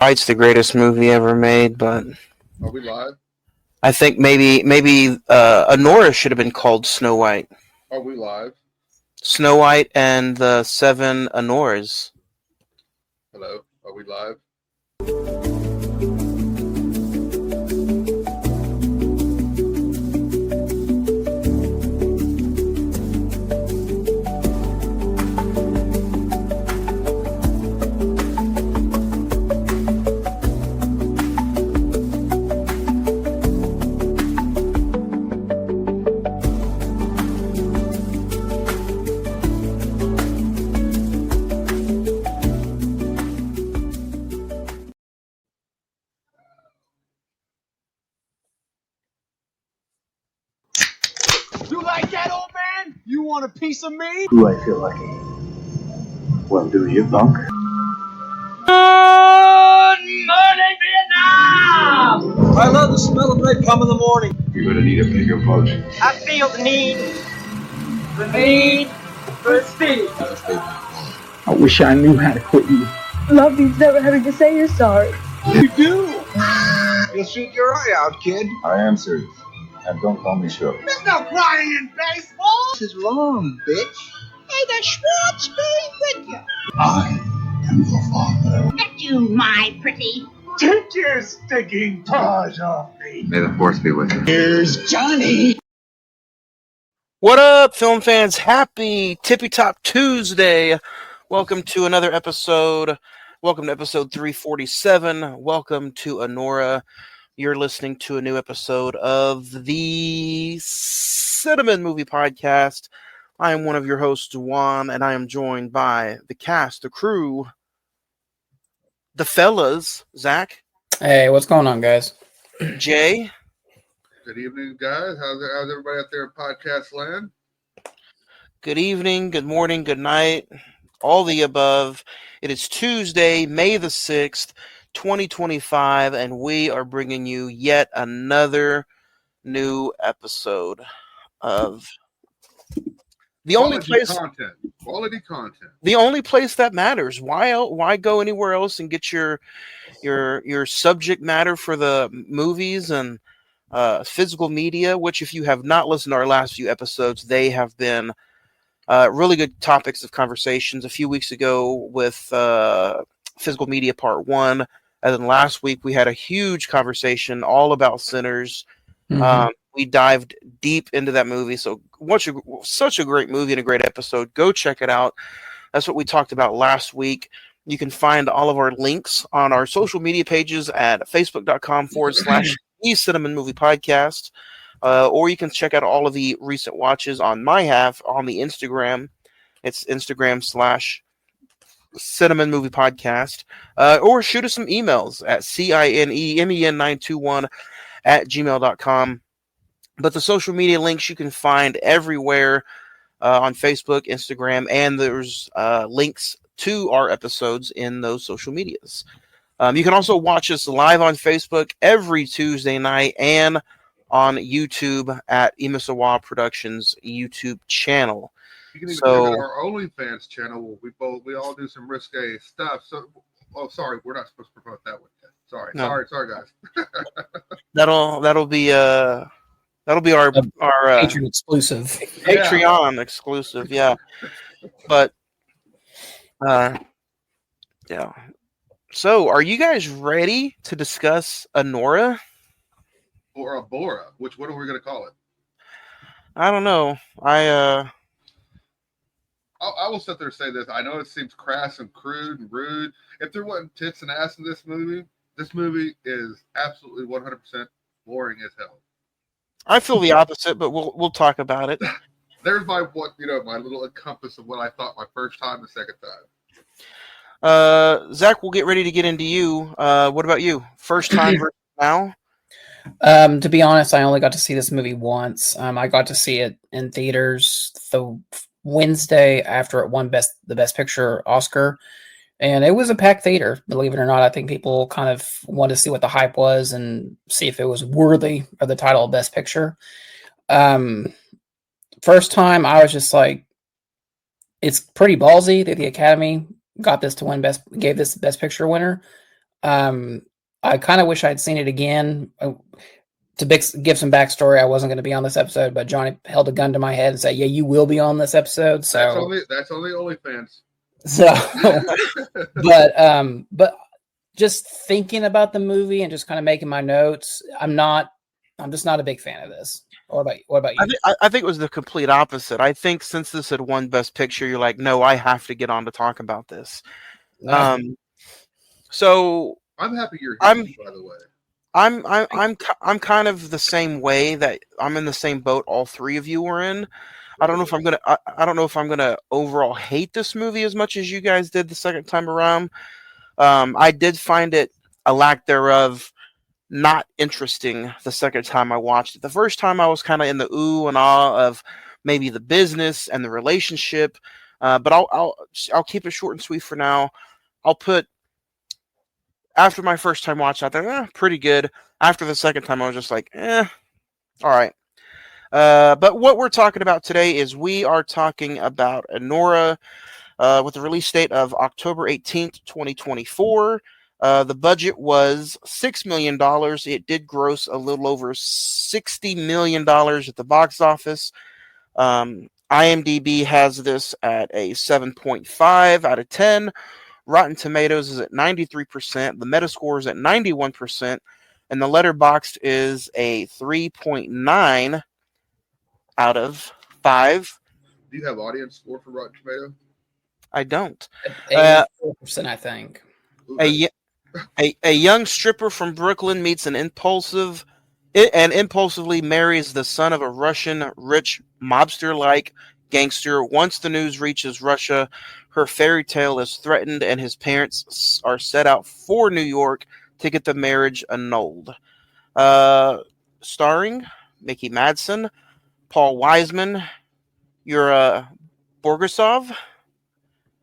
It's the greatest movie ever made, but Are we live? I think maybe Anora should have been called Snow White. Are we live? Snow White and the Seven Anoras. Hello? Are we live? You like that, old man? You want a piece of me? Do I feel lucky? Well, do you, punk? Good morning, Vietnam! I love the smell of napalm in the morning. You're gonna need a bigger boat. I feel the need for speed. I wish I knew how to quit you. Love means never having to say you're sorry. You do? You'll shoot your eye out, kid. I am serious. And don't call me Shirley. There's no crying in baseball. This is wrong, bitch. Hey, the Schwartz be with you. I am your father. At you, my pretty. Take your stinking paws off me. May the force be with you. Here's Johnny. What up, film fans? Happy Tippy Top Tuesday. Welcome to another episode. Welcome to episode 347. Welcome to Anora. You're listening to a new episode of the Cine-Men Movie Podcast. I am one of your hosts, Juan, and I am joined by the cast, the crew, the fellas, Zach. Hey, what's going on, guys? Jay. Good evening, guys. How's everybody out there in podcast land? Good evening, good morning, good night, all the above. It is Tuesday, May the 6th, 2025, and we are bringing you yet another new episode of the only place Quality content. The only place that matters. Why go anywhere else and get your subject matter for the movies and physical media, which if you have not listened to our last few episodes, they have been really good topics of conversations. A few weeks ago with physical media part 1, and then last week we had a huge conversation all about Sinners. We dived deep into that movie. So such a great movie and a great episode. Go check it out. That's what we talked about last week. You can find all of our links on our social media pages at facebook.com/The Cine-Men Movie Podcast. Or you can check out all of the recent watches on my half on the Instagram. It's Instagram/Cine-Men Movie Podcast. Or shoot us some emails at cinemen921@gmail.com. But the social media links you can find everywhere on Facebook, Instagram, and there's links to our episodes in those social medias. You can also watch us live on Facebook every Tuesday night and on YouTube at Imisawa Productions YouTube channel. You can even check out our OnlyFans channel. We all do some risque stuff. So, sorry, we're not supposed to promote that one yet. Sorry, guys. That'll be our Patreon exclusive. Patreon exclusive, yeah. But yeah. So, are you guys ready to discuss Anora? Or a Bora? Which one are we going to call it? I don't know. I will sit there and say this. I know it seems crass and crude and rude. If there wasn't tits and ass in this movie is absolutely 100% boring as hell. I feel the opposite, but we'll talk about it. There's my little encompass of what I thought my first time and second time. Zach, we'll get ready to get into you. What about you? First time versus now? To be honest, I only got to see this movie once. I got to see it in theaters the Wednesday after it won the Best Picture Oscar, and it was a packed theater. Believe it or not, I think people kind of wanted to see what the hype was and see if it was worthy of the title of Best Picture. First time, I was just like, it's pretty ballsy that the Academy gave this Best Picture winner. I kind of wish I'd seen it again. Give some backstory, I wasn't going to be on this episode, but Johnny held a gun to my head and said, "Yeah, you will be on this episode." So That's only OnlyFans. So, but just thinking about the movie and just kind of making my notes, I'm just not a big fan of this. What about you? I think it was the complete opposite. I think since this had won Best Picture, you're like, no, I have to get on to talk about this. No. So I'm happy you're I'm here, by the way. I'm kind of the same way, that I'm in the same boat all three of you were in. I don't know if I'm gonna overall hate this movie as much as you guys did the second time around. I did find it, a lack thereof, not interesting the second time I watched it. The first time I was kind of in the ooh and ah of maybe the business and the relationship, but I'll keep it short and sweet for now. I'll put, after my first time watch, I thought pretty good. After the second time, I was just like, all right. But what we're talking about today is we are talking about Anora, with the release date of October 18th, 2024. The budget was $6 million. It did gross a little over $60 million at the box office. IMDb has this at a 7.5 out of 10. Rotten Tomatoes is at 93%. The Metascore is at 91%. And the Letterboxd is a 3.9 out of 5. Do you have audience score for Rotten Tomato? I don't. 84%, I think. A young stripper from Brooklyn meets and impulsively marries the son of a Russian rich mobster-like gangster. Once the news reaches Russia, her fairy tale is threatened, and his parents are set out for New York to get the marriage annulled. Starring Mickey Madsen, Paul Wiseman, Yura Borgasov.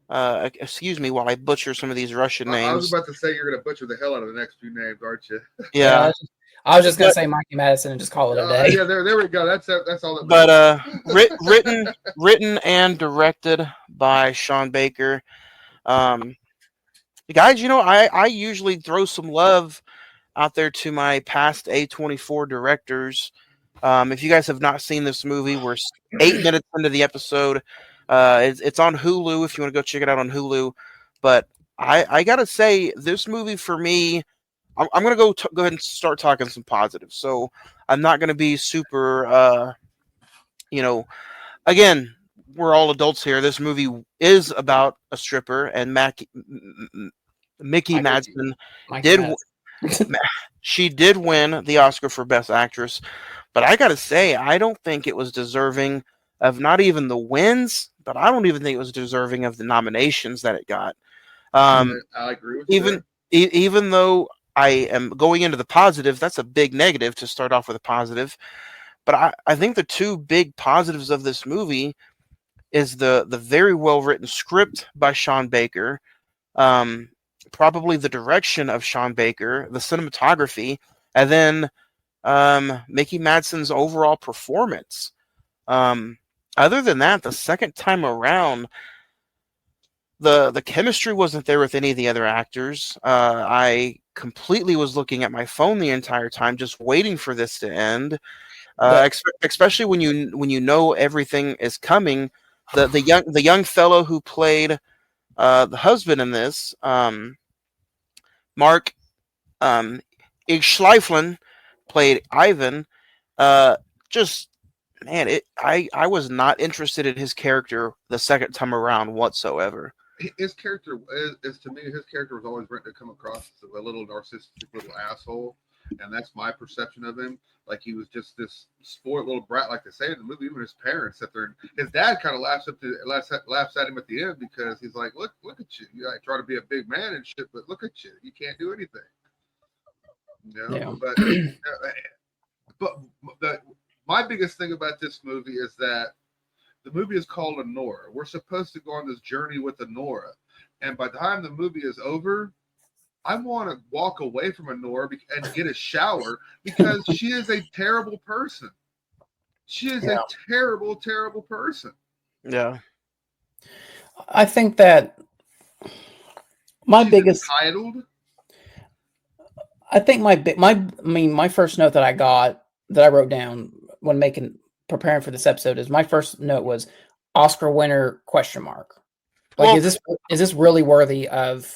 Excuse me while I butcher some of these Russian names. I was about to say you're going to butcher the hell out of the next few names, aren't you? Yeah. I was just going to say Mikey Madison and just call it a day. Yeah, there we go. That's all. But written and directed by Sean Baker. Guys, I usually throw some love out there to my past A24 directors. If you guys have not seen this movie, we're 8 minutes into the episode. It's on Hulu if you want to go check it out on Hulu. But I gotta say, this movie for me, I'm gonna go ahead and start talking some positives. So I'm not gonna be super, again, we're all adults here. This movie is about a stripper, and Mickey Madsen she did win the Oscar for Best Actress. But I gotta say, I don't think it was deserving of not even the wins, but I don't even think it was deserving of the nominations that it got. I agree with you. Even though I am going into the positive, that's a big negative to start off with a positive. But I think the two big positives of this movie is the very well written script by Sean Baker, probably the direction of Sean Baker, the cinematography, and then Mickey Madsen's overall performance. Other than that, the second time around, the chemistry wasn't there with any of the other actors. I completely was looking at my phone the entire time, just waiting for this to end. Especially when you know everything is coming. The young fellow who played the husband in this, Mark Schleiflin, played Ivan. Just man, I was not interested in his character the second time around whatsoever. His character is to me, his character was always written to come across as a little narcissistic little asshole, and that's my perception of him. Like he was just this spoiled little brat, like they say in the movie. Even his parents sit there, and his dad kind of laughs at him at the end because he's like, "Look at you! You like, try to be a big man and shit, but look at you! You can't do anything." Yeah. But my biggest thing about this movie is that the movie is called Anora. We're supposed to go on this journey with Anora, and by the time the movie is over, I want to walk away from Anora and get a shower because she is a terrible person. She is a terrible, terrible person. Yeah. I think that she's biggest entitled. I think my first note that I wrote down when preparing for this episode is my first note was Oscar winner question mark. Like, Well, is this really worthy of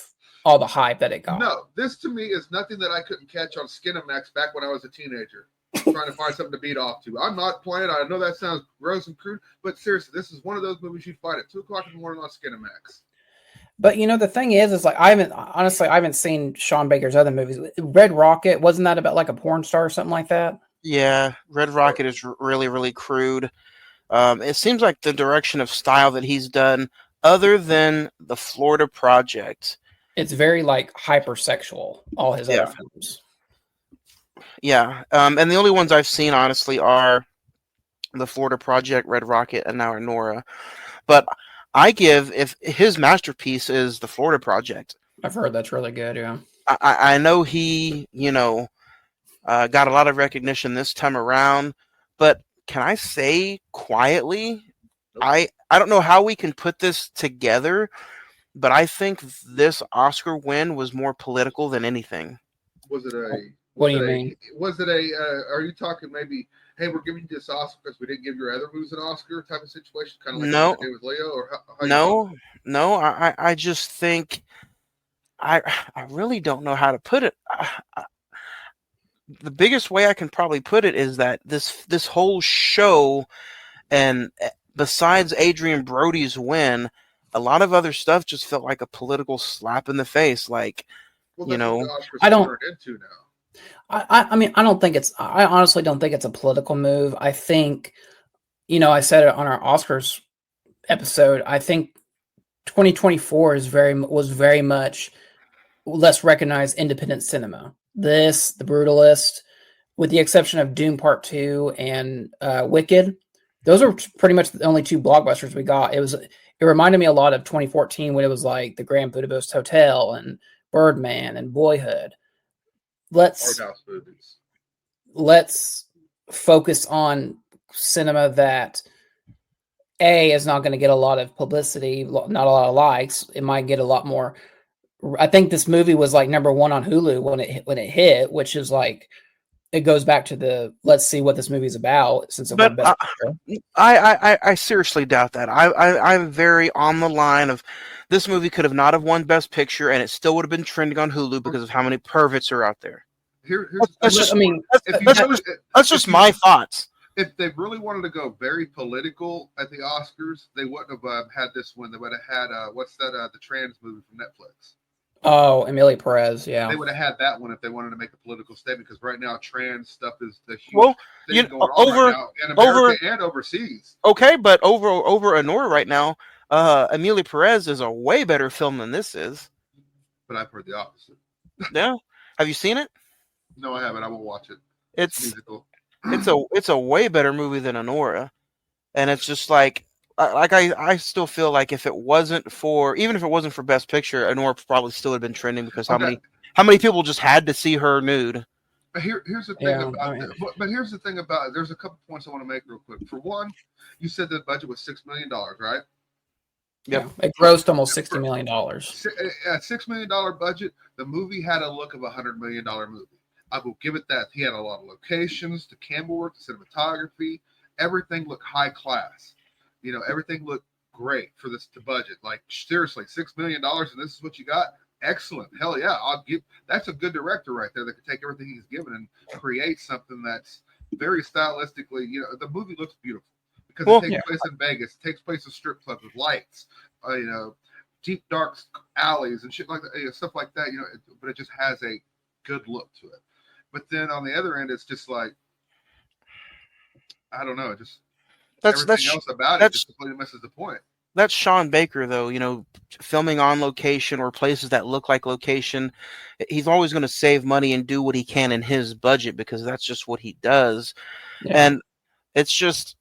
all the hype that it got? No, this to me is nothing that I couldn't catch on Skinamax back when I was a teenager, trying to find something to beat off to. I'm not playing. I know that sounds gross and crude, but seriously, this is one of those movies you'd find at 2:00 in the morning on Skinamax. But the thing is like I haven't seen Sean Baker's other movies. Red Rocket, wasn't that about like a porn star or something like that? yeah, Red Rocket is really, really crude. It seems like the direction of style that he's done, other than the Florida Project. It's very like hypersexual, all his other films. Yeah. And the only ones I've seen, honestly, are the Florida Project, Red Rocket, and now Anora. But if his masterpiece is the Florida Project. I've heard that's really good, yeah. I know he, got a lot of recognition this time around, but can I say quietly, I don't know how we can put this together, but I think this Oscar win was more political than anything. Was it a? What do you mean? Was it a? Are you talking maybe? Hey, we're giving you this Oscar because we didn't give your other movies an Oscar type of situation, kind of like No. what we did with Leo, or how No. I just think I really don't know how to put it. The biggest way I can probably put it is that this whole show, and besides Adrian Brody's win, a lot of other stuff just felt like a political slap in the face. Like, Well, that's what the Oscars I don't- turned into now. I mean, I honestly don't think it's a political move. I think, I said it on our Oscars episode. I think 2024 was very much less recognized independent cinema. The Brutalist, with the exception of Doom Part 2 and Wicked, those are pretty much the only two blockbusters we got. It reminded me a lot of 2014 when it was like the Grand Budapest Hotel and Birdman and Boyhood. Let's focus on cinema that is not going to get a lot of publicity, not a lot of likes. It might get a lot more. I think this movie was like number 1 on Hulu when it hit, which is like, it goes back to let's see what this movie's about, since it won Best Picture. I seriously doubt that. I'm very on the line of this movie could have not have won Best Picture, and it still would have been trending on Hulu because of how many perverts are out there. That's just my thoughts. If they really wanted to go very political at the Oscars, they wouldn't have had this one. They would have had the trans movie from Netflix. Oh, Emilia Perez, yeah. They would have had that one if they wanted to make a political statement, because right now trans stuff is the huge thing going on right now in America and overseas. Okay, but over Anora right now, Emilia Perez is a way better film than this is. But I've heard the opposite. Yeah, have you seen it? No, I haven't. I won't watch it. It's musical. It's a way better movie than Anora, and it's just like I still feel like even if it wasn't for Best Picture, Anora probably still would have been trending, because how many people just had to see her nude. But here's the thing about it. But here's the thing about it. There's a couple points I want to make real quick. For one, you said the budget was $6 million, right? Yep. Yeah, it grossed almost $60 million. At $6 million budget, the movie had a look of $100 million movie. I will give it that. He had a lot of locations, the camera work, the cinematography, everything looked high class. Everything looked great for this budget. Like, seriously, $6 million and this is what you got? Excellent. Hell yeah. That's a good director right there that could take everything he's given and create something that's very stylistically, the movie looks beautiful because it takes place in Vegas. It takes place in strip clubs with lights, deep, dark alleys and shit like that, stuff like that, but it just has a good look to it. But then on the other end, it's just like, I don't know, everything else about it just completely misses the point. That's Sean Baker, though, filming on location or places that look like location. He's always going to save money and do what he can in his budget, because that's just what he does. Yeah. And it's just,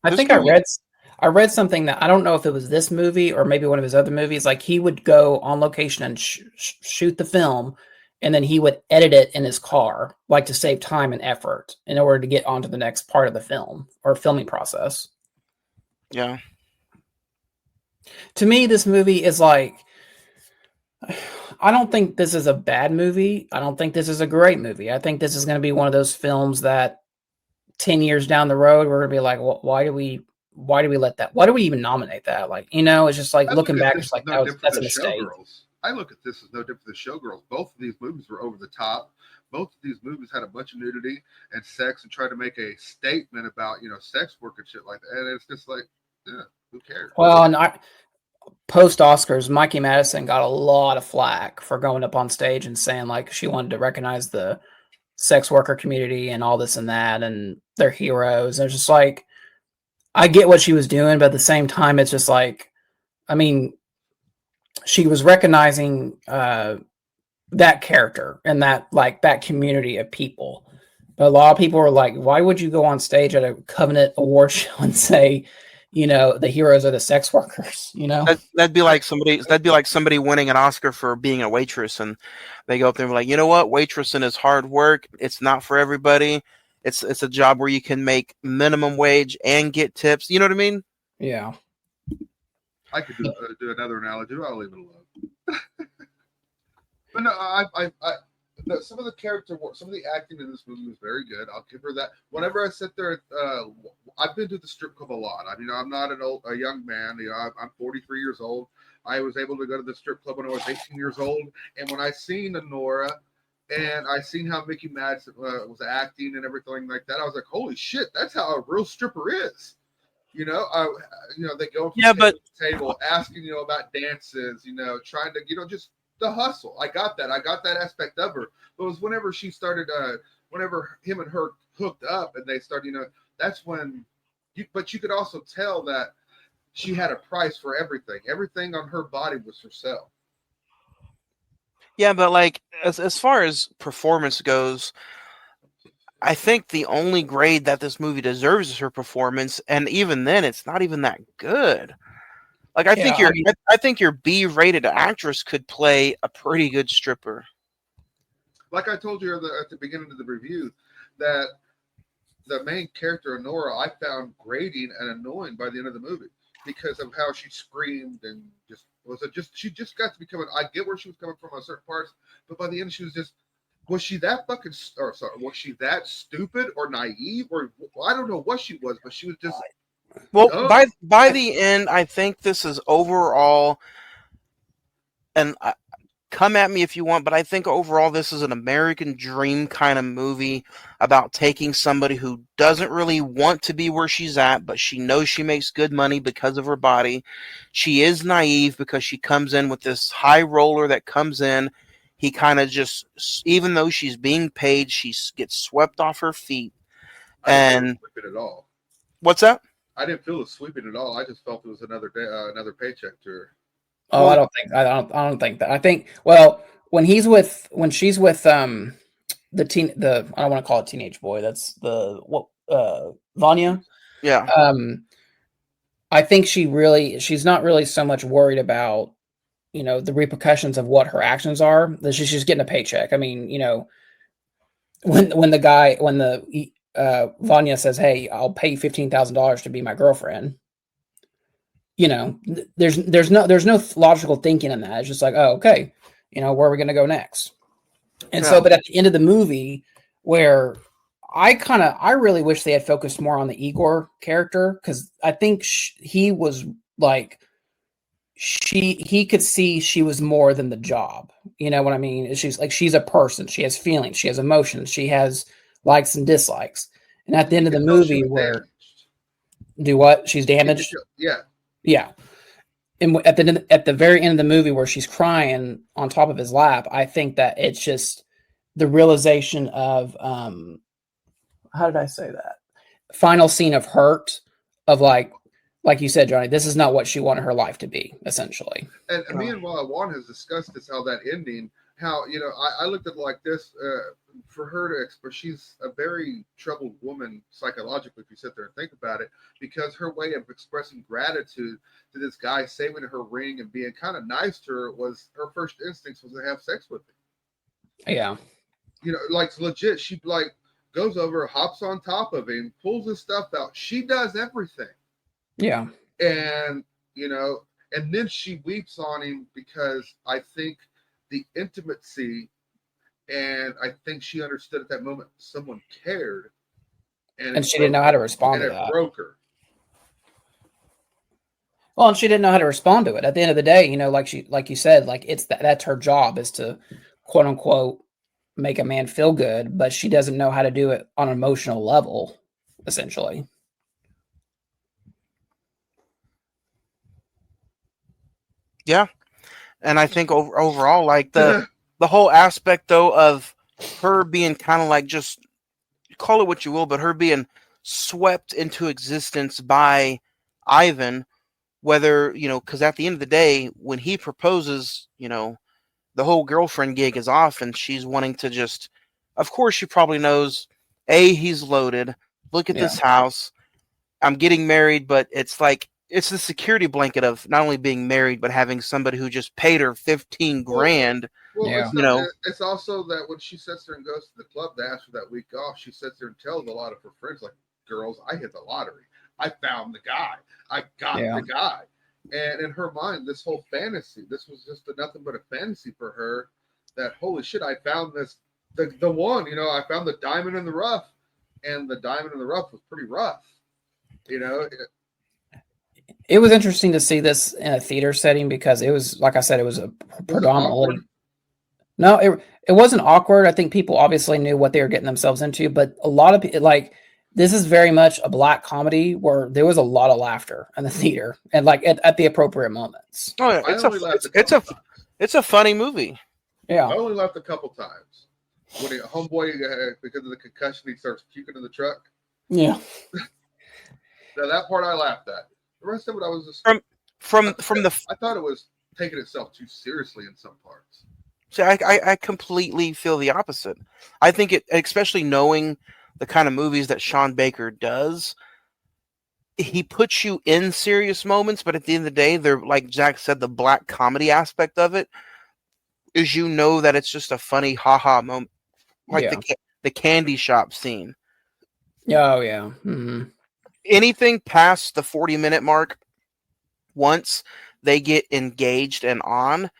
I think I read something that I don't know if it was this movie or maybe one of his other movies. Like, he would go on location and shoot the film, and then he would edit it in his car, like to save time and effort in order to get onto the next part of the film or filming process. Yeah. To me, this movie is like, I don't think this is a bad movie. I don't think this is a great movie. I think this is going to be one of those films that 10 years down the road, we're going to be like, well, why do we let that? Why do we even nominate that? Like, it's just like I look looking at back, this it's as like, no different that's than a mistake. Showgirls. I look at this as no different than Showgirls. Both of these movies were over the top. Both of these movies had a bunch of nudity and sex and tried to make a statement about, sex work and shit like that. And it's just like, yeah, who cares? Well, and post Oscars, Mikey Madison got a lot of flack for going up on stage and saying like she wanted to recognize the sex worker community and all this and that and their heroes. And it's just like, I get what she was doing, but at the same time, it's just like, I mean, she was recognizing that character and that community of people. But a lot of people were like, why would you go on stage at a Covenant award show and say, the heroes are the sex workers, That'd be like somebody winning an Oscar for being a waitress, and they go up there and be like, you know what, waitressing is hard work. It's not for everybody. It's a job where you can make minimum wage and get tips. You know what I mean? Yeah. I could do another analogy. I'll leave it alone. But no, some of the character work, some of the acting in this movie was very good. I'll give her that. Whenever I sit there, I've been to the strip club a lot. I mean, I'm not a young man. I'm 43 years old. I was able to go to the strip club when I was 18 years old. And when I seen Anora and I seen how Mickey Madsen was acting and everything like that, I was like, holy shit, that's how a real stripper is. They go from table to table asking, about dances, trying to, just the hustle. I got that aspect of her. But it was whenever she started, whenever him and her hooked up and they started, that's when but you could also tell that she had a price for everything. Everything on her body was for sale. Yeah, but like as far as performance goes, I think the only grade that this movie deserves is her performance, and even then, it's not even that good. Like I think your B-rated actress could play a pretty good stripper. Like I told you at the beginning of the review, that the main character Anora I found grating and annoying by the end of the movie because of how she screamed and she just got to become I get where she was coming from on certain parts, but by the end she was just. Was she that was she that stupid or naive or I don't know what she was, but she was just. Well, by the end, I think this is overall, and come at me if you want, but I think overall this is an American dream kind of movie about taking somebody who doesn't really want to be where she's at, but she knows she makes good money because of her body. She is naive because she comes in with this high roller that comes in. He kind of just, even though she's being paid, she gets swept off her feet. And I didn't feel it at all. What's that? I didn't feel it sweeping at all. I just felt it was another day, another paycheck to her. Oh, I don't think that. I think when she's with the I don't want to call it teenage boy. That's Vanya. Yeah. I think she's not really so much worried about the repercussions of what her actions are. That she's just getting a paycheck. I mean, when Vanya says, "Hey, I'll pay you $15,000 to be my girlfriend," there's no logical thinking in that. It's just like, oh, okay, where are we going to go next? And so, but at the end of the movie, where I really wish they had focused more on the Igor character, because I think he was like, he could see she was more than the job. You know what I mean? She's a person. She has feelings. She has emotions. She has likes and dislikes. And at the end of the movie, where do what? She's damaged. Yeah. And at the very end of the movie, where she's crying on top of his lap, I think that it's just the realization of how did I say that? Final scene of hurt, of like you said, Johnny, this is not what she wanted her life to be, essentially. And me and Walla Juan has discussed this, how that ending, how, I looked at it like this, for her to express, she's a very troubled woman psychologically, if you sit there and think about it, because her way of expressing gratitude to this guy saving her ring and being kind of nice to her was, her first instinct was to have sex with him. Yeah. Like legit, she goes over, hops on top of him, pulls his stuff out. She does everything. Yeah. And, and then she weeps on him because I think the intimacy, and I think she understood at that moment someone cared, And she didn't know how to respond to and it that. broke her. Well, and she didn't know how to respond to it. At the end of the day, you know, like you said, like it's that's her job is to quote unquote make a man feel good, but she doesn't know how to do it on an emotional level, essentially. Yeah, and I think overall, like the whole aspect though of her being kind of like, just call it what you will, but her being swept into existence by Ivan, whether, you know, because at the end of the day, when he proposes, you know, the whole girlfriend gig is off, and she's wanting to just, of course, she probably knows, he's loaded. Look at this house. I'm getting married, but it's like, it's the security blanket of not only being married, but having somebody who just paid her 15 grand. Well, Yeah. it's, You know, it's also that when she sits there and goes to the club to ask for that week off, she sits there and tells a lot of her friends, like, girls, I hit the lottery. I found the guy. I got the guy. And in her mind, this whole fantasy, this was just nothing but a fantasy for her, that, holy shit, I found this, the one, you know, I found the diamond in the rough. And the diamond in the rough was pretty rough. You know, it was interesting to see this in a theater setting because it was, like I said, it was a predominantly. No, it wasn't awkward. I think people obviously knew what they were getting themselves into, but a lot of people, like, this is very much a black comedy where there was a lot of laughter in the theater and like at the appropriate moments. Oh, yeah, it's a funny movie. Yeah, I only laughed a couple times when homeboy, because of the concussion, he starts puking in the truck. Yeah. Now that part I laughed at. The rest of it, I was just I thought it was taking itself too seriously in some parts. See, I completely feel the opposite. I think it, especially knowing the kind of movies that Sean Baker does, he puts you in serious moments, but at the end of the day, they're, like Zach said, the black comedy aspect of it is, you know, that it's just a funny haha moment, like the candy shop scene. Oh yeah. Mm-hmm. Anything past the 40-minute mark, once they get engaged and on,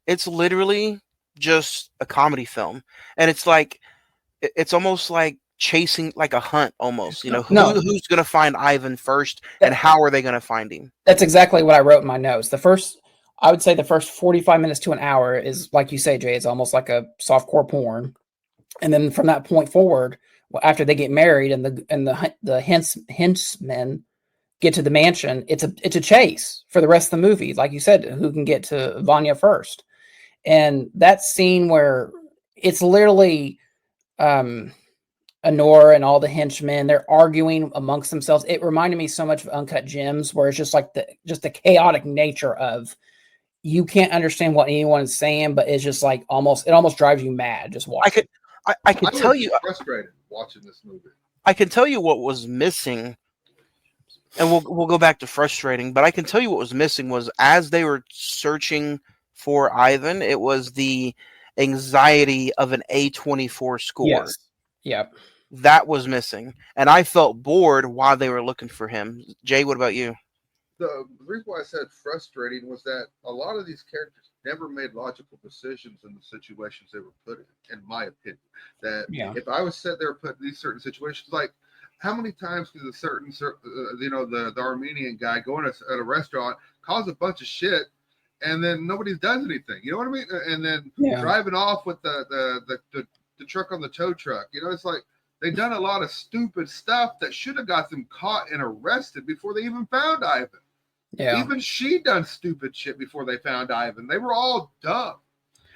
it's literally just a comedy film. And it's like, it's almost like chasing, like a hunt almost, you know, who's going to find Ivan first, and how are they going to find him? That's exactly what I wrote in my notes. I would say the first 45 minutes to an hour is, like you say, Jay, it's almost like a softcore porn. And then from that point forward, after they get married and the henchmen get to the mansion, it's a chase for the rest of the movie. Like you said, who can get to Vanya first? And that scene where it's literally Anora and all the henchmen, they're arguing amongst themselves. It reminded me so much of Uncut Gems, where it's just like the chaotic nature of, you can't understand what anyone is saying, but it's just like it almost drives you mad just watching. I could tell you, frustrated watching this movie. I can tell you what was missing, and we'll go back to frustrating, but I can tell you what was missing was, as they were searching for Ivan, it was the anxiety of an A24 score. Yes. Yep. That was missing, and I felt bored while they were looking for him. Jay, what about you? The reason why I said frustrating was that a lot of these characters never made logical decisions in the situations they were put in my opinion. That if I was set there put in these certain situations, like, how many times did the Armenian guy go in at a restaurant, cause a bunch of shit, and then nobody does anything? You know what I mean? And then driving off with the truck on the tow truck. You know, it's like they've done a lot of stupid stuff that should have got them caught and arrested before they even found Ivan. Yeah. Even she done stupid shit before they found Ivan. They were all dumb.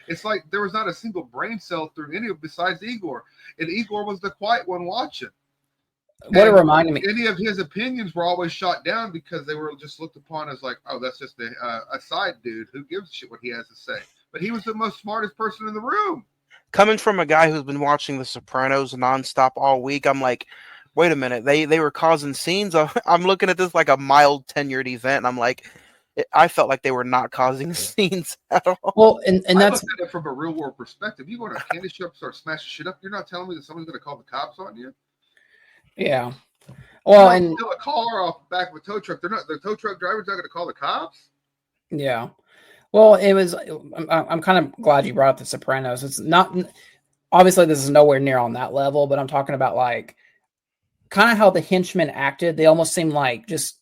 It's like there was not a single brain cell through any of besides Igor. And Igor was the quiet one watching. What it reminded me. Any of his opinions were always shot down because they were just looked upon as like, oh, that's just a side dude. Who gives a shit what he has to say? But he was the most smartest person in the room. Coming from a guy who's been watching The Sopranos nonstop all week, I'm like, wait a minute, they were causing scenes. I'm looking at this like a mild tenured event, and I'm like, I felt like they were not causing scenes at all. Well, and that's looked at it from a real world perspective. You go to a candy shop, start smashing shit up. You're not telling me that someone's going to call the cops on you. Yeah. Well, and steal a car off the back of a tow truck. The tow truck driver's not going to call the cops. Yeah. Well, it was. I'm kind of glad you brought up The Sopranos. It's not obviously this is nowhere near on that level, but I'm talking about like kind of how the henchmen acted. They almost seemed like just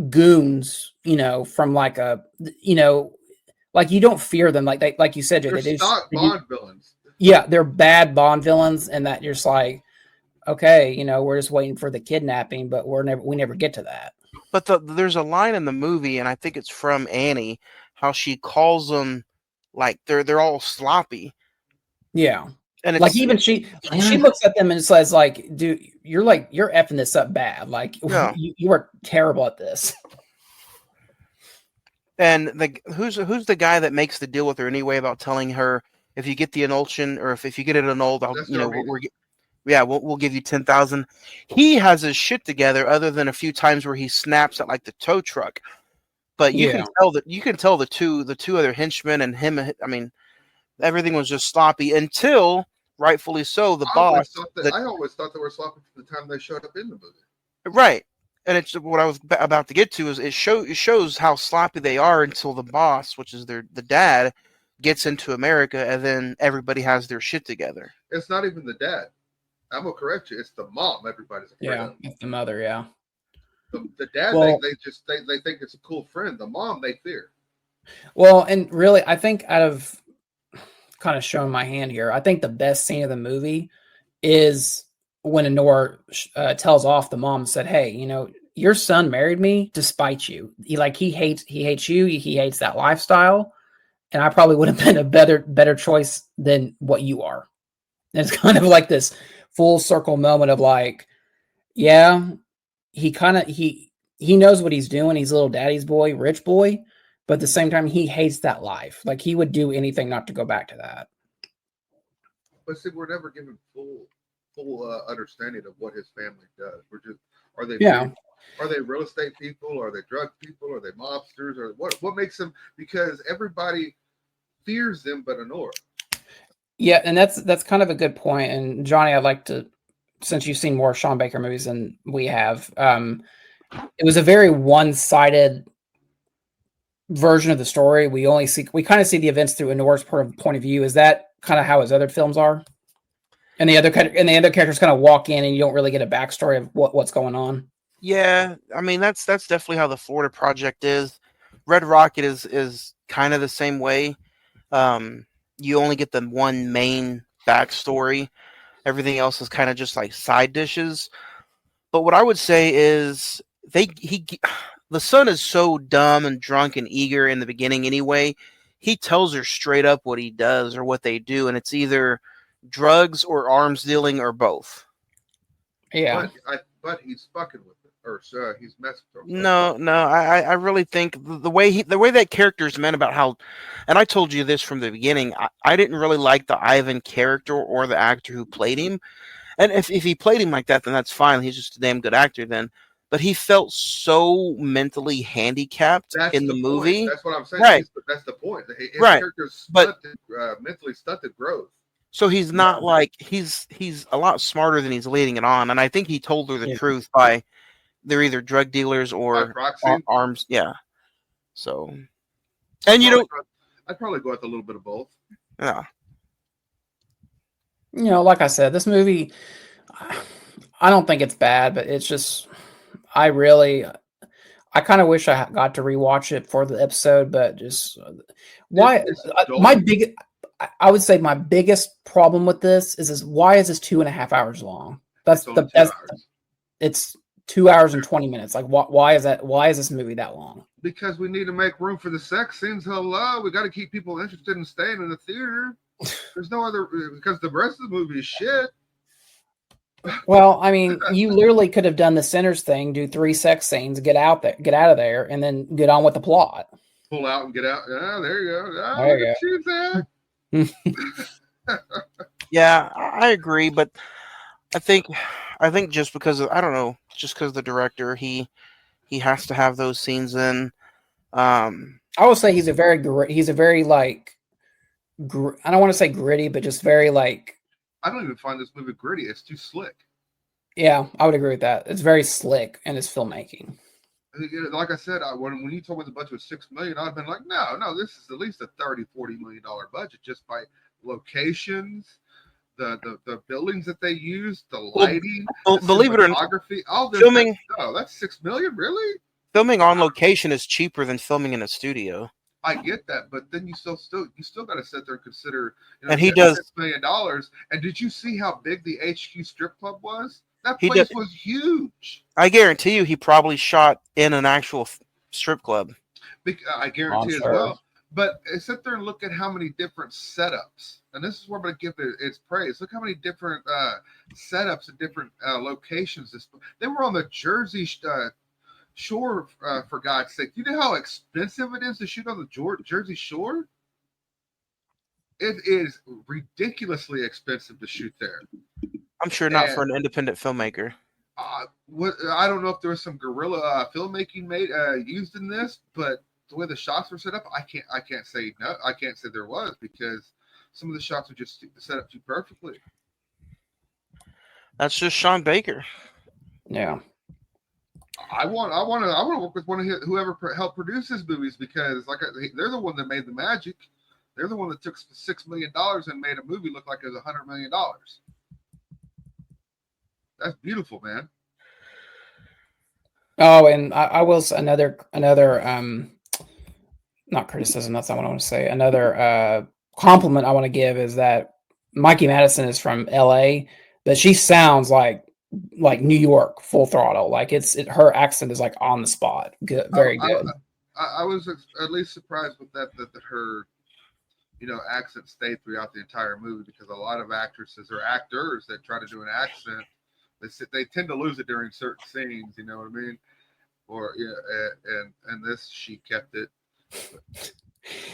goons, from like like you don't fear them. Like you said, Jay, They're stock Bond villains. yeah, they're bad Bond villains, and that you're just like, okay, we're just waiting for the kidnapping, but we never get to that. But there's a line in the movie, and I think it's from Annie, how she calls them like they're all sloppy, Yeah. and Like it's even she looks at them and says like, dude, you're effing this up bad. Like yeah. you are terrible at this. And who's the guy that makes the deal with her anyway about telling her if you get the annulment or if you get it annulled, we'll give you 10,000. He has his shit together, other than a few times where he snaps at like the tow truck. But you can tell the two other henchmen and him. I mean, everything was just sloppy until, rightfully so, the boss. I always thought they were sloppy from the time they showed up in the movie. Right. And it's what I was about to get to is it shows how sloppy they are until the boss, which is the dad, gets into America, and then everybody has their shit together. It's not even the dad. I'm gonna correct you. It's the mom. Everybody's afraid of. It's the mother. Yeah. The dad, they think it's a cool friend. The mom, they fear. Well, and really, I think out of kind of showing my hand here, I think the best scene of the movie is when Anora tells off the mom and said, "Hey, your son married me despite you. He hates you. He hates that lifestyle, and I probably would have been a better choice than what you are." And it's kind of like this full circle moment of like, yeah, he knows what he's doing. He's a little daddy's boy, rich boy, but at the same time, he hates that life. Like he would do anything not to go back to that. But see, we're never given full understanding of what his family does. We're just are they real estate people? Are they drug people? Are they mobsters? Or what makes them? Because everybody fears them, but Anora. Yeah, and that's kind of a good point. And Johnny, I'd like to, since you've seen more Sean Baker movies than we have, it was a very one-sided version of the story. We kind of see the events through Anora's point of view. Is that kind of how his other films are? And the other characters kind of walk in, and you don't really get a backstory of what's going on. Yeah, I mean that's definitely how the Florida Project is. Red Rocket is kind of the same way. You only get the one main backstory. Everything else is kind of just like side dishes. But what I would say is the son is so dumb and drunk and eager in the beginning anyway. He tells her straight up what he does or what they do, and it's either drugs or arms dealing or both. Yeah, but he's fucking with it, or he's messing with her. No, I really think the way that character's meant about how, and I told you this from the beginning. I didn't really like the Ivan character or the actor who played him, and if he played him like that, then that's fine. He's just a damn good actor then. But he felt so mentally handicapped in the movie. That's what I'm saying. Right. That's the point. His right. character's mentally stunted growth. So he's not like he's a lot smarter than he's leading it on, and I think he told her the truth by they're either drug dealers or arms. Yeah. So, and I'd probably go with a little bit of both. Yeah. Like I said, this movie, I don't think it's bad, but it's just I kind of wish I got to rewatch it for the episode, but just I would say my biggest problem with this is why is this 2.5 hours long? It's 2 hours and 20 minutes. Like why is that? Why is this movie that long? Because we need to make room for the sex scenes. Hello, we got to keep people interested in staying in the theater. There's no other because the rest of the movie is shit. Well, I mean, you literally could have done the Sinners thing, do 3 sex scenes, get out of there, and then get on with the plot. Pull out and get out. Yeah, there you go. Oh, there you go. Yeah, I agree, but I think just because of, I don't know, just because the director he has to have those scenes in. I would say he's a very like I don't want to say gritty, but just very like. I don't even find this movie gritty. It's too slick. Yeah, I would agree with that. It's very slick in its filmmaking. like I said, when you told me the budget was $6 million, I'd been like, no, this is at least a $30-40 million budget just by locations, the buildings that they use, the lighting, Well, the believe it or not, cinematography, all this. filming That's $6 million, really? filming on location is cheaper than filming in a studio. I get that, but then you still got to sit there and consider, And you he got does. $6 million. And did you see how big the HQ strip club was? That He place does. was huge. I guarantee you, he probably shot in an actual strip club. I guarantee as sure. well. But sit there and look at how many different setups, and this is where I'm going to give it its praise. Look how many different setups and different locations. They were on the Jersey Shore, for God's sake. You know how expensive it is to shoot on the Jersey Shore? It is ridiculously expensive to shoot there. I'm sure not for an independent filmmaker. I don't know if there was some guerrilla filmmaking used in this, but the way the shots were set up, I can't say no. I can't say there was, because some of the shots were just set up too perfectly. That's just Sean Baker. Yeah. I want to work with whoever helped produce his movies, because they're the one that made the magic. They're the one that took $6 million and made a movie look like it was $100 million. That's beautiful, man. Oh, and I will say another not criticism, that's not what I want to say. Another compliment I want to give is that Mikey Madison is from LA, but she sounds like New York full throttle. Like her accent is like on the spot. Good, very good. I was at least surprised with that her accent stayed throughout the entire movie, because a lot of actresses or actors that try to do an accent, they tend to lose it during certain scenes. You know what I mean? Or and this, she kept it.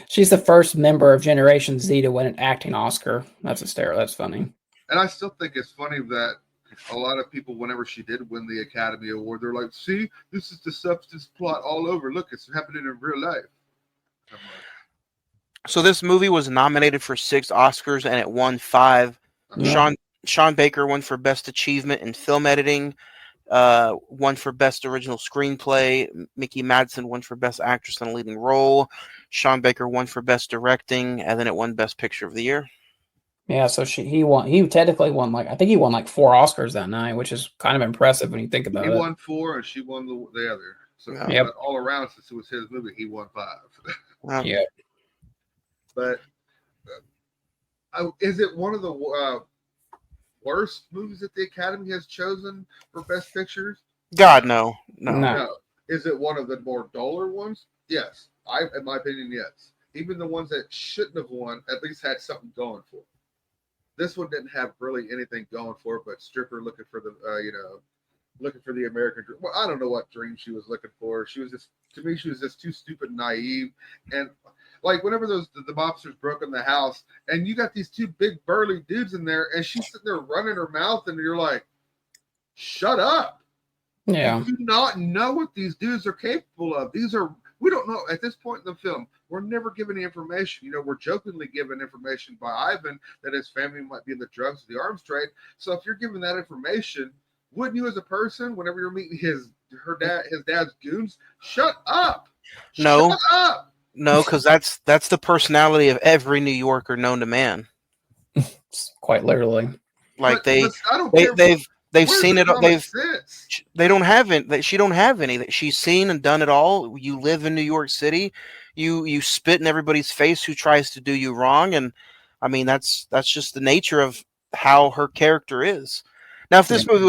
She's the first member of Generation Z to win an acting Oscar. That's That's funny. And I still think it's funny that a lot of people, whenever she did win the Academy Award, they're like, "See, this is the substance plot all over. Look, it's happening in real life." So this movie was nominated for 6 Oscars and it won 5. Yeah. Sean Baker won for Best Achievement in Film Editing, won for Best Original Screenplay. Mickey Madsen won for Best Actress in a Leading Role. Sean Baker won for Best Directing, and then it won Best Picture of the Year. Yeah, so he won. He technically won I think he won 4 Oscars that night, which is kind of impressive when you think about it. He won 4 and she won the other. So Yep. all around, since it was his movie, he won 5. Yeah. But is it one of the worst movies that the Academy has chosen for Best Pictures? God, no. Is it one of the more duller ones? Yes. In my opinion, yes. Even the ones that shouldn't have won at least had something going for it. This one didn't have really anything going for it, but stripper looking for the looking for the American dream. Well, I don't know what dream she was looking for. She was just too stupid and naive. And like whenever the mobsters broke in the house, and you got these 2 big burly dudes in there, and she's sitting there running her mouth, and you're like, "Shut up!" Yeah. You do not know what these dudes are capable of. We don't know at this point in the film. We're never given any information. We're jokingly given information by Ivan that his family might be in the drugs or the arms trade. So if you're given that information, wouldn't you, as a person, whenever you're meeting his dad's goons, shut up? No. Shut up. No, because that's the personality of every New Yorker known to man. Quite literally. Like but they've seen it. They don't have it. She don't have any. She's seen and done it all. You live in New York City. You spit in everybody's face who tries to do you wrong, and I mean that's just the nature of how her character is. Now, if this movie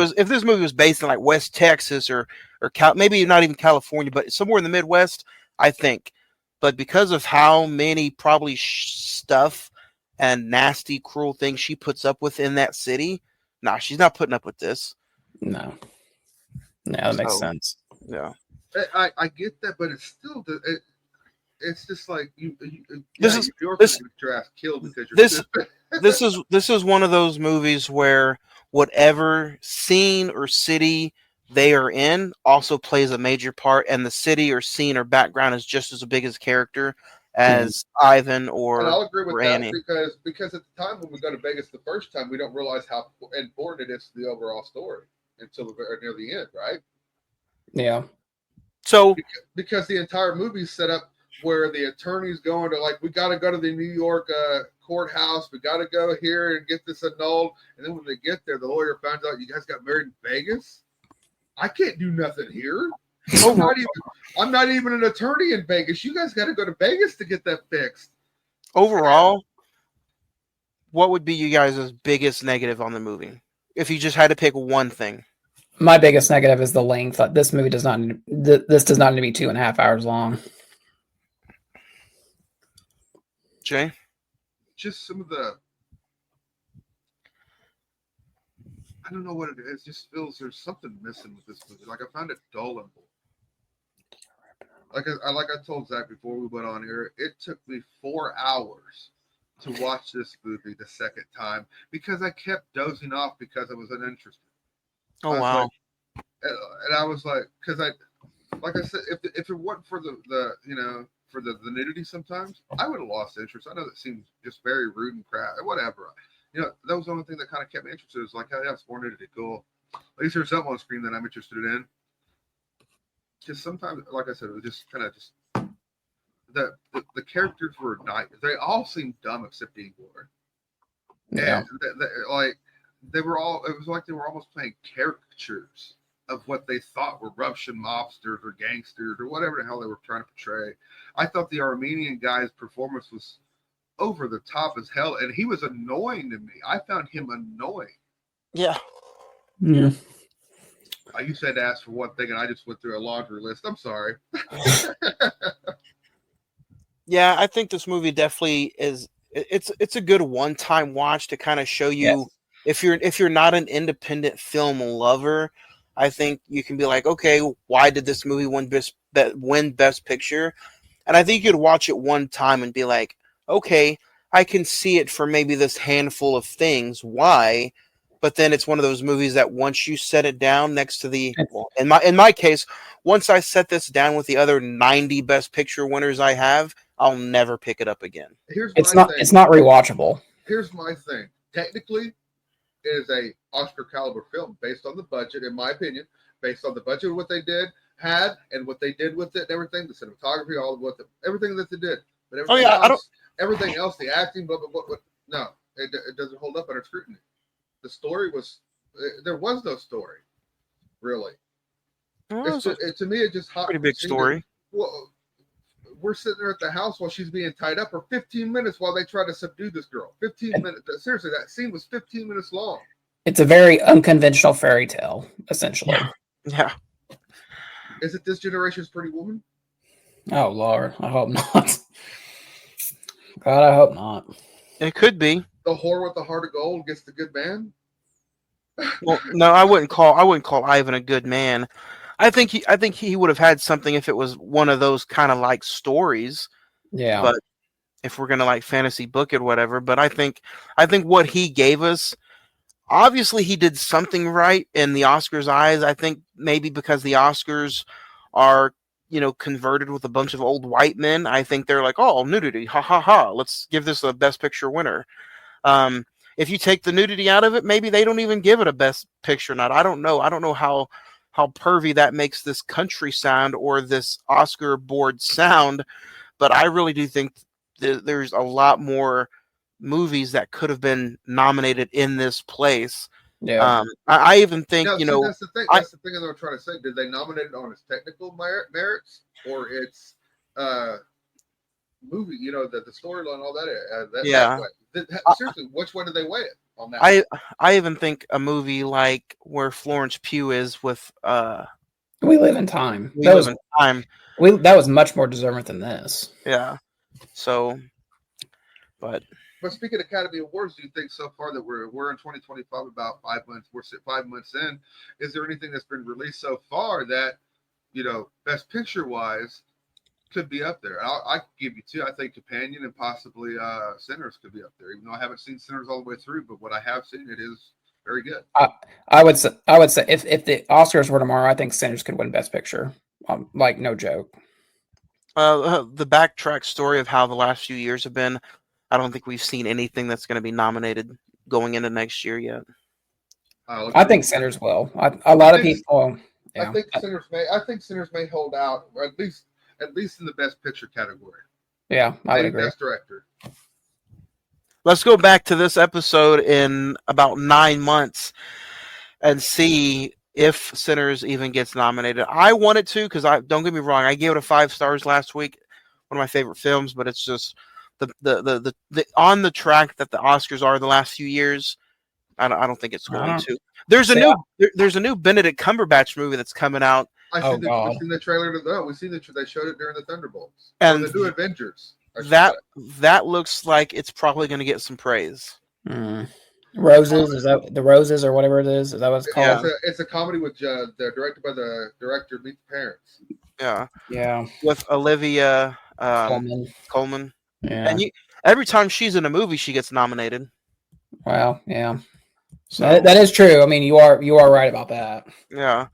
was based in like West Texas or maybe not even California, but somewhere in the Midwest, I think. But because of how many probably stuff and nasty, cruel things she puts up with in that city, nah, she's not putting up with this. No, that makes sense. Yeah, I get that, but it's still it's just like you're your ass killed because you're stupid. This is one of those movies where whatever scene or city they are in also plays a major part, and the city or scene or background is just as big as character as Ivan or and I'll agree with Annie. that because at the time when we go to Vegas the first time, we don't realize how important it is to the overall story until near the end, right? Yeah. So because the entire movie's set up where the attorney's going to like, we got to go to the New York courthouse, we got to go here and get this annulled, and then when they get there, the lawyer finds out you guys got married in Vegas. I can't do nothing here. I'm not even an attorney in Vegas. You guys got to go to Vegas to get that fixed. overall, what would be you guys' biggest negative on the movie if you just had to pick one thing? My biggest negative is the length. This movie does not. This does not need to be 2.5 hours long. Jay? Just some of the, I don't know what it is. It just feels there's something missing with this movie. Like, I found it dull and boring. Like I told Zach before we went on here, it took me 4 hours to watch this movie the second time because I kept dozing off because I was uninterested. Oh, wow. And I was like, because like I said, if it wasn't for for the nudity sometimes, I would have lost interest. I know that seems just very rude and crap, whatever. That was the only thing that kind of kept me interested. It was like, oh, yeah, it's more nudity, cool. At least there's something on screen that I'm interested in. Just sometimes, like I said, it was just kind of just the characters were not. They all seemed dumb except Igor. Yeah. And they were all. It was like they were almost playing caricatures of what they thought were Russian mobsters or gangsters or whatever the hell they were trying to portray. I thought the Armenian guy's performance was over the top as hell, and he was annoying to me. I found him annoying. Yeah. Yeah. You said ask for one thing, and I just went through a laundry list. I'm sorry. Yeah, I think this movie definitely is. It's a good one-time watch to kind of show you if you're not an independent film lover. I think you can be like, okay, why did this movie win Best Picture? And I think you could watch it one time and be like, okay, I can see it for maybe this handful of things. Why? But then it's one of those movies that once you set it down next to in my case, once I set this down with the other 90 Best Picture winners I have, I'll never pick it up again. It's not rewatchable. Here's my thing. Technically, it is a Oscar caliber film based on the budget, in my opinion, based on the budget of what they had and what they did with it and everything, the cinematography, everything that they did. But everything else, the acting, blah, blah, blah, no, it doesn't hold up under scrutiny. The story there was no story, really. To me, it just pretty big story. Well, we're sitting there at the house while she's being tied up for 15 minutes while they try to subdue this girl. 15 minutes. Seriously, that scene was 15 minutes long. It's a very unconventional fairy tale, essentially. Yeah. Is it this generation's Pretty Woman? Oh, Lord. I hope not. God, I hope not. It could be. The whore with the heart of gold gets the good man? Well, no, I wouldn't call Ivan a good man. I think he would have had something if it was one of those kind of like stories. Yeah. But if we're gonna like fantasy book it, whatever. But I think what he gave us, obviously he did something right in the Oscars' eyes. I think maybe because the Oscars are, converted with a bunch of old white men. I think they're like, oh, nudity, ha ha ha. Let's give this a Best Picture winner. If you take the nudity out of it, maybe they don't even give it a Best Picture nod. I don't know. I don't know how pervy that makes this country sound or this Oscar board sound, but I really do think there's a lot more movies that could have been nominated in this place. Yeah. I even think, that's the thing. That's the thing that I'm trying to say. Did they nominate it on its technical merits or its movie? The storyline, all that. Yeah. That way. Seriously, which one did they weigh it on that? I even think a movie like where Florence Pugh is with We Live in Time. That was much more deserving than this. Yeah. So, but speaking of Academy Awards, do you think so far that we're in 2025, about 5 months? We're 5 months in. Is there anything that's been released so far that Best Picture wise could be up there? I could give you two. I think Companion and possibly Sinners could be up there. Even though I haven't seen Sinners all the way through, but what I have seen, it is very good. I would say if the Oscars were tomorrow, I think Sinners could win Best Picture. Like, no joke. The backtrack story of how the last few years have been, I don't think we've seen anything that's going to be nominated going into next year yet. I think Sinners will. A lot of people Yeah. I think Sinners may hold out, or at least in the Best Picture category. Yeah, I would Maybe agree. Best Director. Let's go back to this episode in about 9 months and see if Sinners even gets nominated. I want it to, because I don't get me wrong, I gave it a 5 stars last week. One of my favorite films, but it's just the on the track that the Oscars are the last few years. I don't think it's going to. There's a See, new Benedict Cumberbatch movie that's coming out, We've God. seen the trailer to that. We've seen they showed it during the Thunderbolts. And or the new Avengers. that looks like it's probably going to get some praise. Roses, is that the Roses or whatever it is? Is that what it's called? Yeah. It's a comedy with they're directed by the director Meet the Parents. Yeah, Yeah. with Olivia Coleman. Yeah. And every time she's in a movie, she gets nominated. Wow. Yeah. So that is true. I mean, you are right about that. Yeah,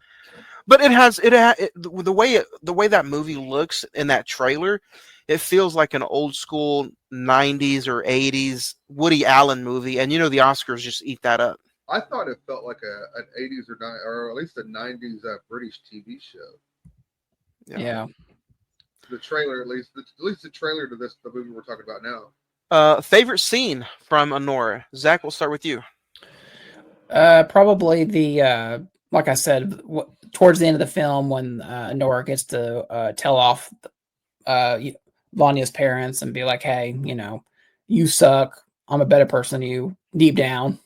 but the way that movie looks in that trailer, it feels like an old school 90s or 80s Woody Allen movie, and the Oscars just eat that up. I thought it felt like an 80s or at least a 90s British TV show. Yeah. The trailer, at least the trailer to the movie we're talking about now. Favorite scene from Anora. Zach, we'll start with you. Probably the like I said, towards the end of the film when Nora gets to tell off Vanya's parents and be like, "Hey, you suck. I'm a better person than you deep down,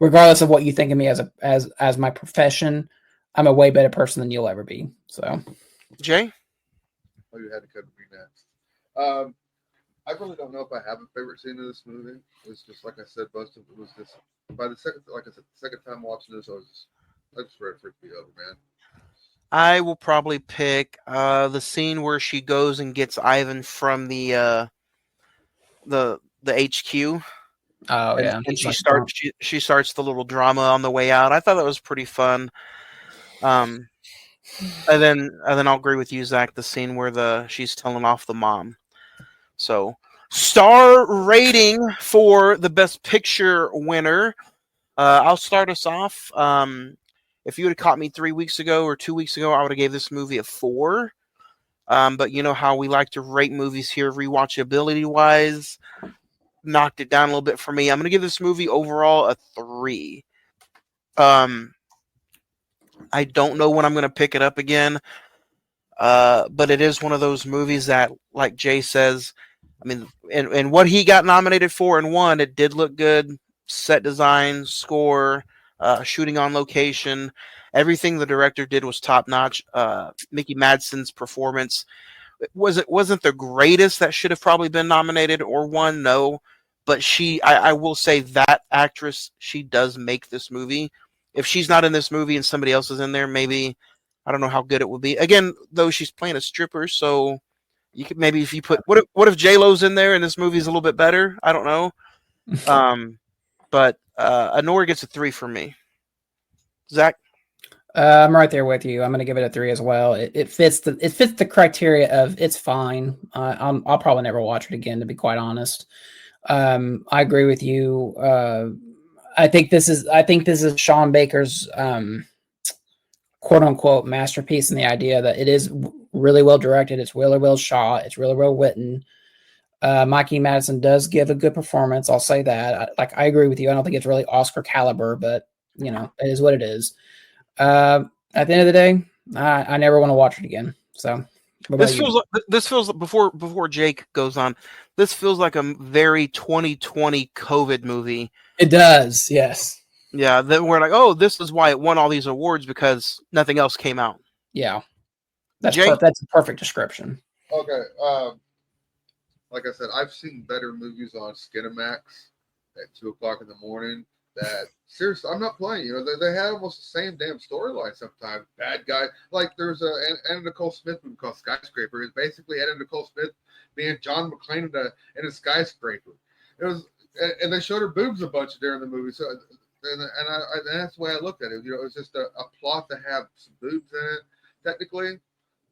regardless of what you think of me as my profession. I'm a way better person than you'll ever be." So, Jay, you had to come to me next. I really don't know if I have a favorite scene in this movie. It's just like I said, most of it was just by the second time watching this, I just ready for it to be over, man. I will probably pick the scene where she goes and gets Ivan from the HQ. Oh yeah, and she starts the little drama on the way out. I thought that was pretty fun. And then I'll agree with you, Zach. The scene where she's telling off the mom. So, star rating for the Best Picture winner. I'll start us off. If you would have caught me 3 weeks ago or 2 weeks ago, I would have gave this movie a 4. But you know how we like to rate movies here, rewatchability wise. Knocked it down a little bit for me. I'm going to give this movie overall a 3. I don't know when I'm going to pick it up again. But it is one of those movies that, like Jay says, I mean, and what he got nominated for and won, it did look good. Set design, score, shooting on location, everything the director did was top notch. Mickey Madsen's performance wasn't the greatest that should have probably been nominated or won, no. But I will say that actress, she does make this movie. If she's not in this movie and somebody else is in there, maybe I don't know how good it would be. Again, though, she's playing a stripper, so you could maybe if you put what if J-Lo's in there and this movie's a little bit better? I don't know. But Anora gets a 3 from me. Zach, I'm right there with you. I'm going to give it a 3 as well. It fits the criteria of it's fine. I'll probably never watch it again, to be quite honest. I agree with you. I think this is Sean Baker's quote unquote masterpiece in the idea that it is really well directed. It's really well shot. It's really well written. Mikey Madsen does give a good performance. I'll say that. I agree with you. I don't think it's really Oscar caliber, but it is what it is. At the end of the day, I never want to watch it again. So this feels before Jake goes on. This feels like a very 2020 COVID movie. It does, yes. Yeah, then we're like, oh, this is why it won all these awards because nothing else came out. Yeah, that's a perfect description. Okay, like I said, I've seen better movies on Skinamax at 2:00 in the morning. That seriously, I'm not playing. They had almost the same damn storyline sometimes. Bad guy, like there's Anna Nicole Smith movie called Skyscraper. It's basically Anna Nicole Smith being John McClane in a skyscraper. It was, and they showed her boobs a bunch during the movie. So, and that's the way I looked at it. It was just a plot to have some boobs in it. Technically,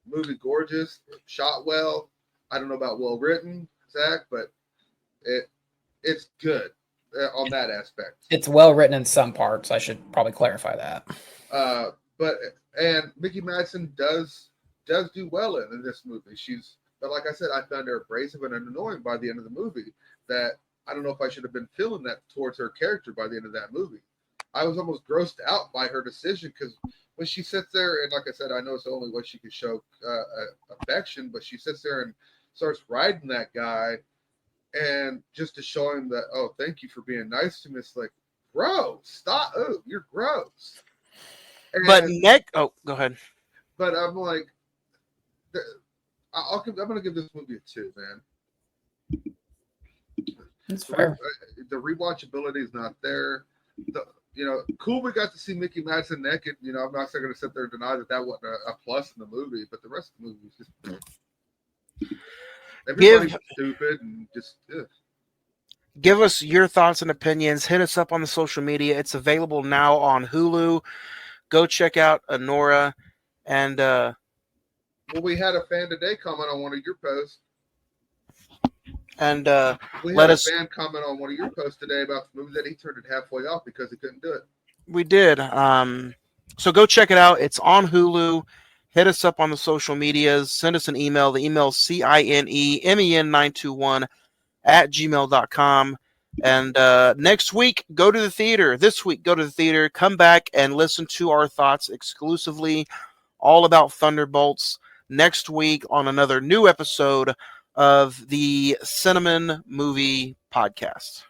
movie gorgeous, shot well. I don't know about well written, Zach, but it's good. On that aspect, it's well written in some parts. I should probably clarify that. But And Mickey Madsen does do well in this movie. But like I said, I found her abrasive and annoying by the end of the movie. That I don't know if I should have been feeling that towards her character by the end of that movie. I was almost grossed out by her decision because when she sits there, and like I said, I know it's the only way she could show affection, but she sits there and starts riding that guy, and just to show him that, oh, thank you for being nice to me. It's like, bro, stop. Oh, you're gross. But go ahead. But I'm like, I'm going to give this movie a 2, man. That's fair. The rewatchability is not there. Cool. We got to see Mickey Madsen naked. I'm not going to sit there and deny that wasn't a plus in the movie, but the rest of the movie was just everybody's stupid and just. Ugh. Give us your thoughts and opinions. Hit us up on the social media. It's available now on Hulu. Go check out Anora, and we had a fan today comment on one of your posts. And we had a fan comment on one of your posts today about the movie that he turned it halfway off because he couldn't do it. We did. So go check it out. It's on Hulu. Hit us up on the social medias. Send us an email. The email is cinemen921@gmail.com. And next week, go to the theater. This week, go to the theater. Come back and listen to our thoughts exclusively all about Thunderbolts next week on another new episode of the Cine-Men Movie Podcast.